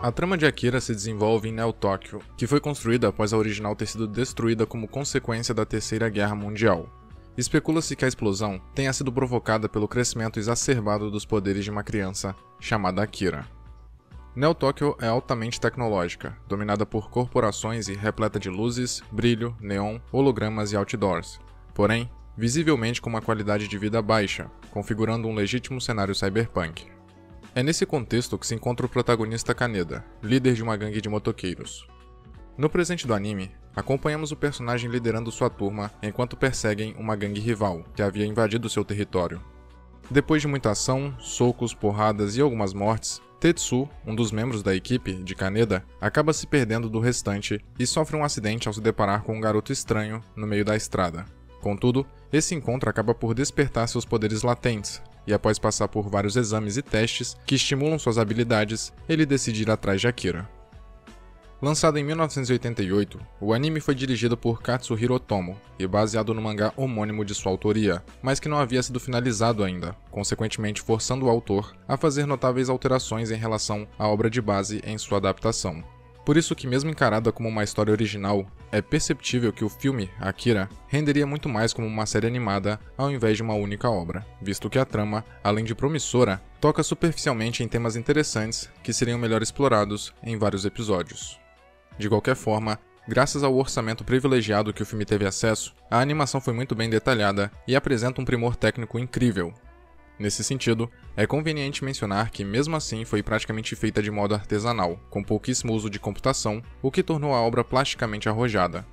A trama de Akira se desenvolve em Neo Tóquio, que foi construída após a original ter sido destruída como consequência da Terceira Guerra Mundial. Especula-se que a explosão tenha sido provocada pelo crescimento exacerbado dos poderes de uma criança chamada Akira. Neo Tóquio é altamente tecnológica, dominada por corporações e repleta de luzes, brilho, neon, hologramas e outdoors, porém, visivelmente com uma qualidade de vida baixa, configurando um legítimo cenário cyberpunk. É nesse contexto que se encontra o protagonista Kaneda, líder de uma gangue de motoqueiros. No presente do anime, acompanhamos o personagem liderando sua turma enquanto perseguem uma gangue rival que havia invadido seu território. Depois de muita ação, socos, porradas e algumas mortes, Tetsu, um dos membros da equipe de Kaneda, acaba se perdendo do restante e sofre um acidente ao se deparar com um garoto estranho no meio da estrada. Contudo, esse encontro acaba por despertar seus poderes latentes, e após passar por vários exames e testes que estimulam suas habilidades, ele decide ir atrás de Akira. Lançado em 1988, o anime foi dirigido por Katsuhiro Otomo e baseado no mangá homônimo de sua autoria, mas que não havia sido finalizado ainda, consequentemente forçando o autor a fazer notáveis alterações em relação à obra de base em sua adaptação. Por isso que, mesmo encarada como uma história original, é perceptível que o filme, Akira, renderia muito mais como uma série animada ao invés de uma única obra, visto que a trama, além de promissora, toca superficialmente em temas interessantes que seriam melhor explorados em vários episódios. De qualquer forma, graças ao orçamento privilegiado que o filme teve acesso, a animação foi muito bem detalhada e apresenta um primor técnico incrível. Nesse sentido, é conveniente mencionar que mesmo assim foi praticamente feita de modo artesanal, com pouquíssimo uso de computação, o que tornou a obra plasticamente arrojada.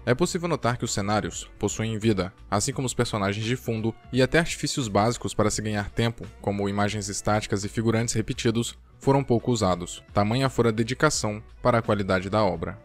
É possível notar que os cenários possuem vida, assim como os personagens de fundo e até artifícios básicos para se ganhar tempo, como imagens estáticas e figurantes repetidos, foram pouco usados, tamanha fora a dedicação para a qualidade da obra.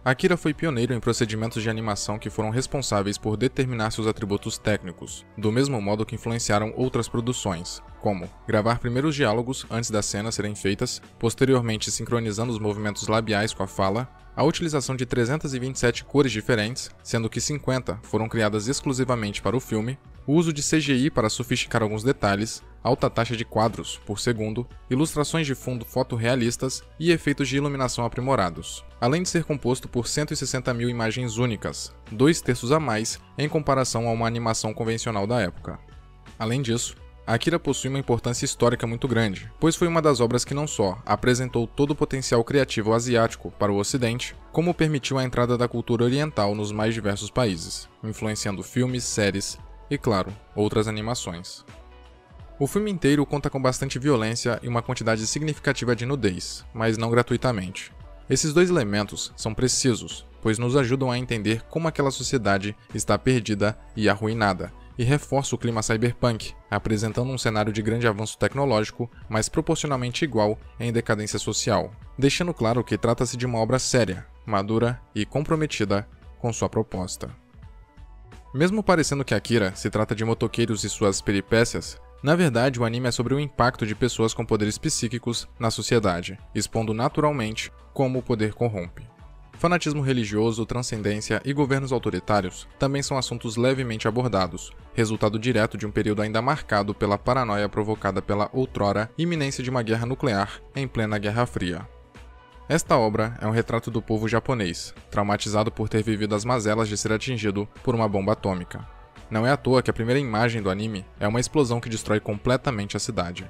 Akira foi pioneiro em procedimentos de animação que foram responsáveis por determinar seus atributos técnicos, do mesmo modo que influenciaram outras produções, como gravar primeiros diálogos antes das cenas serem feitas, posteriormente sincronizando os movimentos labiais com a fala, a utilização de 327 cores diferentes, sendo que 50 foram criadas exclusivamente para o filme, o uso de CGI para sofisticar alguns detalhes, alta taxa de quadros por segundo, ilustrações de fundo fotorrealistas e efeitos de iluminação aprimorados, além de ser composto por 160 mil imagens únicas, 2/3 a mais em comparação a uma animação convencional da época. Além disso, Akira possui uma importância histórica muito grande, pois foi uma das obras que não só apresentou todo o potencial criativo asiático para o Ocidente, como permitiu a entrada da cultura oriental nos mais diversos países, influenciando filmes, séries e, claro, outras animações. O filme inteiro conta com bastante violência e uma quantidade significativa de nudez, mas não gratuitamente. Esses dois elementos são precisos, pois nos ajudam a entender como aquela sociedade está perdida e arruinada, e reforça o clima cyberpunk, apresentando um cenário de grande avanço tecnológico, mas proporcionalmente igual em decadência social, deixando claro que trata-se de uma obra séria, madura e comprometida com sua proposta. Mesmo parecendo que Akira se trata de motoqueiros e suas peripécias, na verdade o anime é sobre o impacto de pessoas com poderes psíquicos na sociedade, expondo naturalmente como o poder corrompe. Fanatismo religioso, transcendência e governos autoritários também são assuntos levemente abordados, resultado direto de um período ainda marcado pela paranoia provocada pela outrora iminência de uma guerra nuclear em plena Guerra Fria. Esta obra é um retrato do povo japonês, traumatizado por ter vivido as mazelas de ser atingido por uma bomba atômica. Não é à toa que a primeira imagem do anime é uma explosão que destrói completamente a cidade.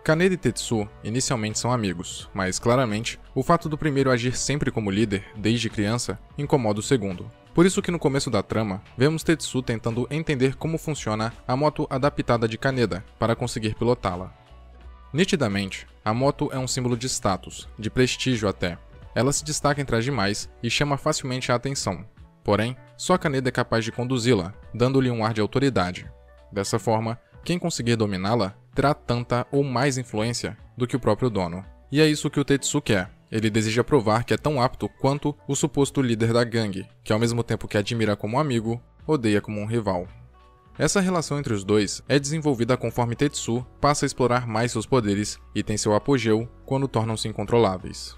Kaneda e Tetsu inicialmente são amigos, mas claramente, o fato do primeiro agir sempre como líder, desde criança, incomoda o segundo. Por isso que no começo da trama, vemos Tetsu tentando entender como funciona a moto adaptada de Kaneda para conseguir pilotá-la. Nitidamente, a moto é um símbolo de status, de prestígio até. Ela se destaca entre as demais e chama facilmente a atenção. Porém, só Kaneda é capaz de conduzi-la, dando-lhe um ar de autoridade. Dessa forma, quem conseguir dominá-la terá tanta ou mais influência do que o próprio dono. E é isso que o Tetsu quer. Ele deseja provar que é tão apto quanto o suposto líder da gangue, que ao mesmo tempo que admira como um amigo, odeia como um rival. Essa relação entre os dois é desenvolvida conforme Tetsu passa a explorar mais seus poderes e tem seu apogeu quando tornam-se incontroláveis.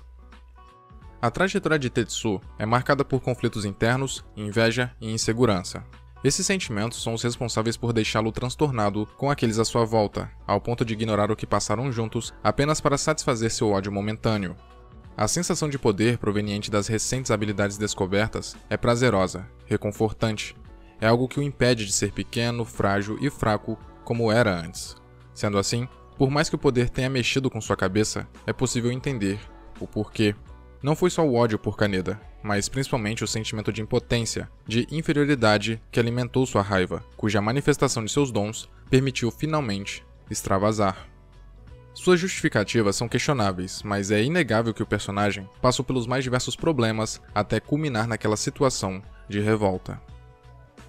A trajetória de Tetsu é marcada por conflitos internos, inveja e insegurança. Esses sentimentos são os responsáveis por deixá-lo transtornado com aqueles à sua volta, ao ponto de ignorar o que passaram juntos apenas para satisfazer seu ódio momentâneo. A sensação de poder proveniente das recentes habilidades descobertas é prazerosa, reconfortante. É algo que o impede de ser pequeno, frágil e fraco como era antes. Sendo assim, por mais que o poder tenha mexido com sua cabeça, é possível entender o porquê. Não foi só o ódio por Kaneda, mas principalmente o sentimento de impotência, de inferioridade que alimentou sua raiva, cuja manifestação de seus dons permitiu finalmente extravasar. Suas justificativas são questionáveis, mas é inegável que o personagem passou pelos mais diversos problemas até culminar naquela situação de revolta.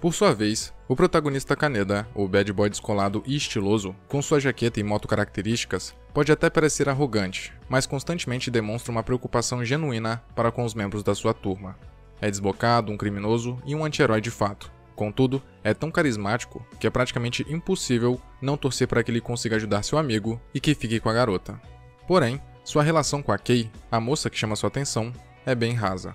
Por sua vez, o protagonista Kaneda, o bad boy descolado e estiloso, com sua jaqueta e moto características, pode até parecer arrogante, mas constantemente demonstra uma preocupação genuína para com os membros da sua turma. É desbocado, um criminoso e um anti-herói de fato. Contudo, é tão carismático que é praticamente impossível não torcer para que ele consiga ajudar seu amigo e que fique com a garota. Porém, sua relação com a Kei, a moça que chama sua atenção, é bem rasa.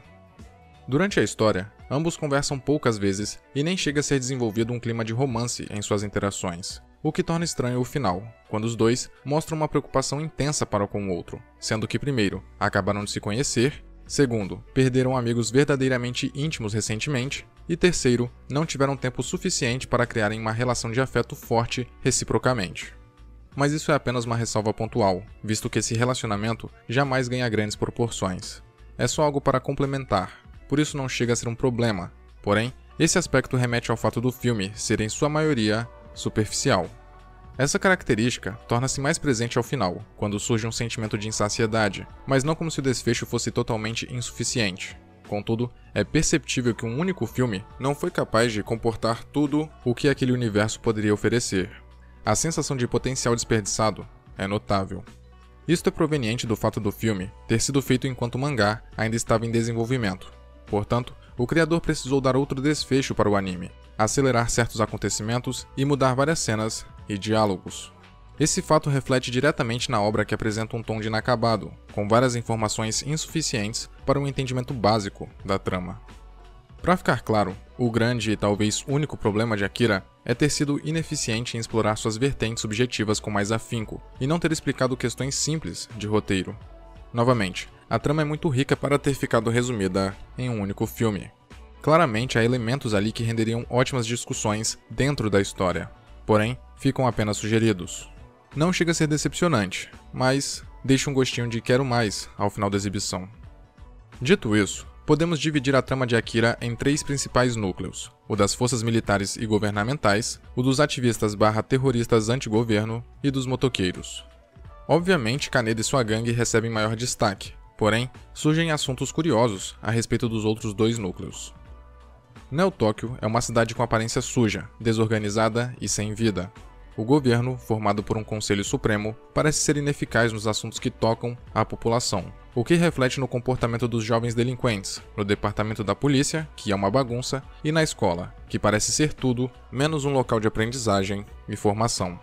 Durante a história, ambos conversam poucas vezes e nem chega a ser desenvolvido um clima de romance em suas interações, o que torna estranho o final, quando os dois mostram uma preocupação intensa para com o outro, sendo que primeiro, acabaram de se conhecer, segundo, perderam amigos verdadeiramente íntimos recentemente, e terceiro, não tiveram tempo suficiente para criarem uma relação de afeto forte reciprocamente. Mas isso é apenas uma ressalva pontual, visto que esse relacionamento jamais ganha grandes proporções. É só algo para complementar. Por isso não chega a ser um problema, porém, esse aspecto remete ao fato do filme ser em sua maioria superficial. Essa característica torna-se mais presente ao final, quando surge um sentimento de insaciedade, mas não como se o desfecho fosse totalmente insuficiente. Contudo, é perceptível que um único filme não foi capaz de comportar tudo o que aquele universo poderia oferecer. A sensação de potencial desperdiçado é notável. Isto é proveniente do fato do filme ter sido feito enquanto o mangá ainda estava em desenvolvimento. Portanto, o criador precisou dar outro desfecho para o anime, acelerar certos acontecimentos e mudar várias cenas e diálogos. Esse fato reflete diretamente na obra que apresenta um tom de inacabado, com várias informações insuficientes para um entendimento básico da trama. Para ficar claro, o grande e talvez único problema de Akira é ter sido ineficiente em explorar suas vertentes subjetivas com mais afinco e não ter explicado questões simples de roteiro. Novamente, a trama é muito rica para ter ficado resumida em um único filme. Claramente há elementos ali que renderiam ótimas discussões dentro da história, porém, ficam apenas sugeridos. Não chega a ser decepcionante, mas deixa um gostinho de quero mais ao final da exibição. Dito isso, podemos dividir a trama de Akira em 3 principais núcleos: o das forças militares e governamentais, o dos ativistas/terroristas anti-governo e dos motoqueiros. Obviamente, Kaneda e sua gangue recebem maior destaque, porém, surgem assuntos curiosos a respeito dos outros 2 núcleos. Neo Tóquio é uma cidade com aparência suja, desorganizada e sem vida. O governo, formado por um Conselho Supremo, parece ser ineficaz nos assuntos que tocam à população, o que reflete no comportamento dos jovens delinquentes, no departamento da polícia, que é uma bagunça, e na escola, que parece ser tudo menos um local de aprendizagem e formação.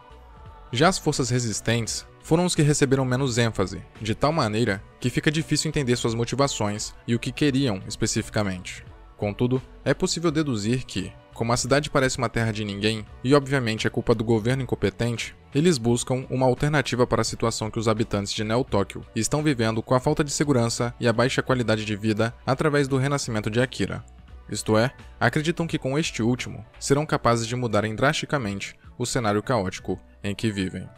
Já as forças resistentes foram os que receberam menos ênfase, de tal maneira que fica difícil entender suas motivações e o que queriam especificamente. Contudo, é possível deduzir que, como a cidade parece uma terra de ninguém, e obviamente é culpa do governo incompetente, eles buscam uma alternativa para a situação que os habitantes de Neo Tóquio estão vivendo com a falta de segurança e a baixa qualidade de vida através do renascimento de Akira. Isto é, acreditam que com este último, serão capazes de mudarem drasticamente o cenário caótico em que vivem.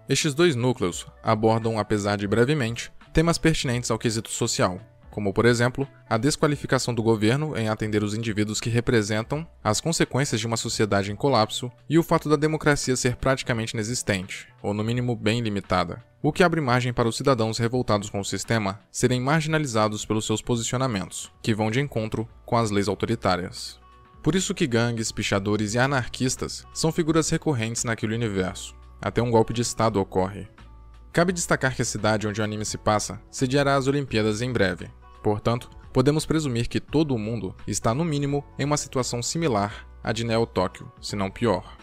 Estes 2 núcleos abordam, apesar de brevemente, temas pertinentes ao quesito social, como, por exemplo, a desqualificação do governo em atender os indivíduos que representam as consequências de uma sociedade em colapso e o fato da democracia ser praticamente inexistente, ou no mínimo bem limitada, o que abre margem para os cidadãos revoltados com o sistema serem marginalizados pelos seus posicionamentos, que vão de encontro com as leis autoritárias. Por isso que gangues, pichadores e anarquistas são figuras recorrentes naquele universo. Até um golpe de estado ocorre. Cabe destacar que a cidade onde o anime se passa sediará as Olimpíadas em breve. Portanto, podemos presumir que todo o mundo está no mínimo em uma situação similar à de Neo Tóquio, se não pior.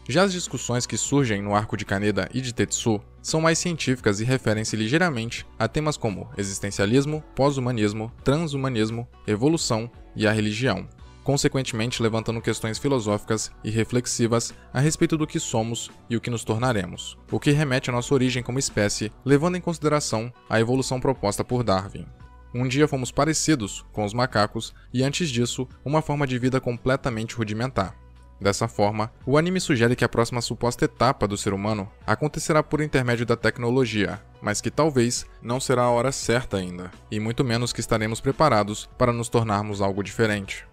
Já as discussões que surgem no arco de Kaneda e de Tetsu são mais científicas e referem-se ligeiramente a temas como existencialismo, pós-humanismo, transhumanismo, evolução e a religião. consequentemente levantando questões filosóficas e reflexivas a respeito do que somos e o que nos tornaremos, o que remete à nossa origem como espécie, levando em consideração a evolução proposta por Darwin. Um dia fomos parecidos com os macacos e antes disso, uma forma de vida completamente rudimentar. Dessa forma, o anime sugere que a próxima suposta etapa do ser humano acontecerá por intermédio da tecnologia, mas que talvez não será a hora certa ainda, e muito menos que estaremos preparados para nos tornarmos algo diferente.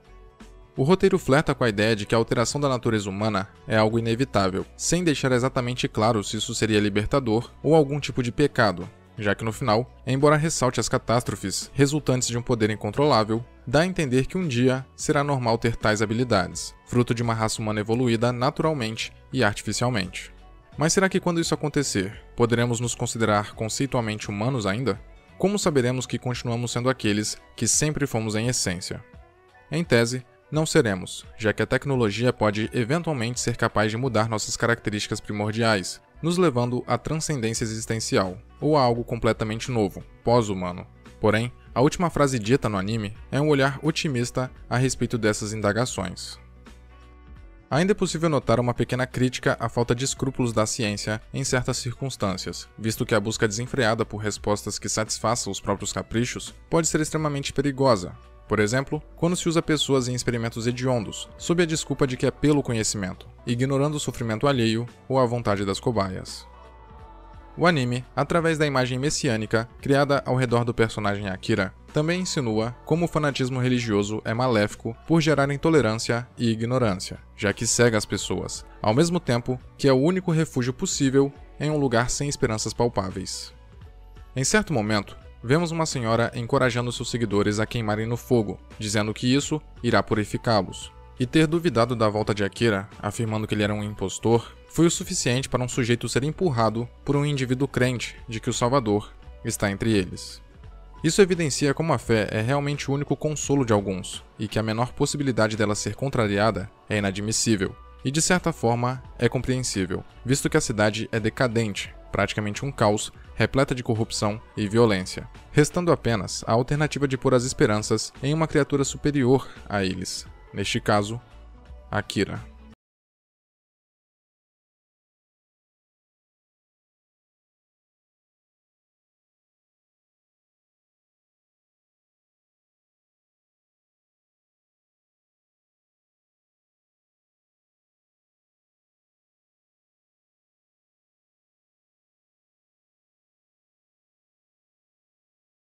O roteiro flerta com a ideia de que a alteração da natureza humana é algo inevitável, sem deixar exatamente claro se isso seria libertador ou algum tipo de pecado, já que no final, embora ressalte as catástrofes resultantes de um poder incontrolável, dá a entender que um dia será normal ter tais habilidades, fruto de uma raça humana evoluída naturalmente e artificialmente. Mas será que quando isso acontecer, poderemos nos considerar conceitualmente humanos ainda? Como saberemos que continuamos sendo aqueles que sempre fomos em essência? Em tese, não seremos, já que a tecnologia pode eventualmente ser capaz de mudar nossas características primordiais, nos levando à transcendência existencial, ou a algo completamente novo, pós-humano. Porém, a última frase dita no anime é um olhar otimista a respeito dessas indagações. Ainda é possível notar uma pequena crítica à falta de escrúpulos da ciência em certas circunstâncias, visto que a busca desenfreada por respostas que satisfaçam os próprios caprichos pode ser extremamente perigosa. Por exemplo, quando se usa pessoas em experimentos hediondos, sob a desculpa de que é pelo conhecimento, ignorando o sofrimento alheio ou a vontade das cobaias. O anime, através da imagem messiânica criada ao redor do personagem Akira, também insinua como o fanatismo religioso é maléfico por gerar intolerância e ignorância, já que cega as pessoas, ao mesmo tempo que é o único refúgio possível em um lugar sem esperanças palpáveis. Em certo momento, vemos uma senhora encorajando seus seguidores a queimarem no fogo, dizendo que isso irá purificá-los. E ter duvidado da volta de Akira, afirmando que ele era um impostor, foi o suficiente para um sujeito ser empurrado por um indivíduo crente de que o Salvador está entre eles. Isso evidencia como a fé é realmente o único consolo de alguns, e que a menor possibilidade dela ser contrariada é inadmissível, e de certa forma é compreensível, visto que a cidade é decadente, praticamente um caos, repleta de corrupção e violência, restando apenas a alternativa de pôr as esperanças em uma criatura superior a eles, neste caso, Akira.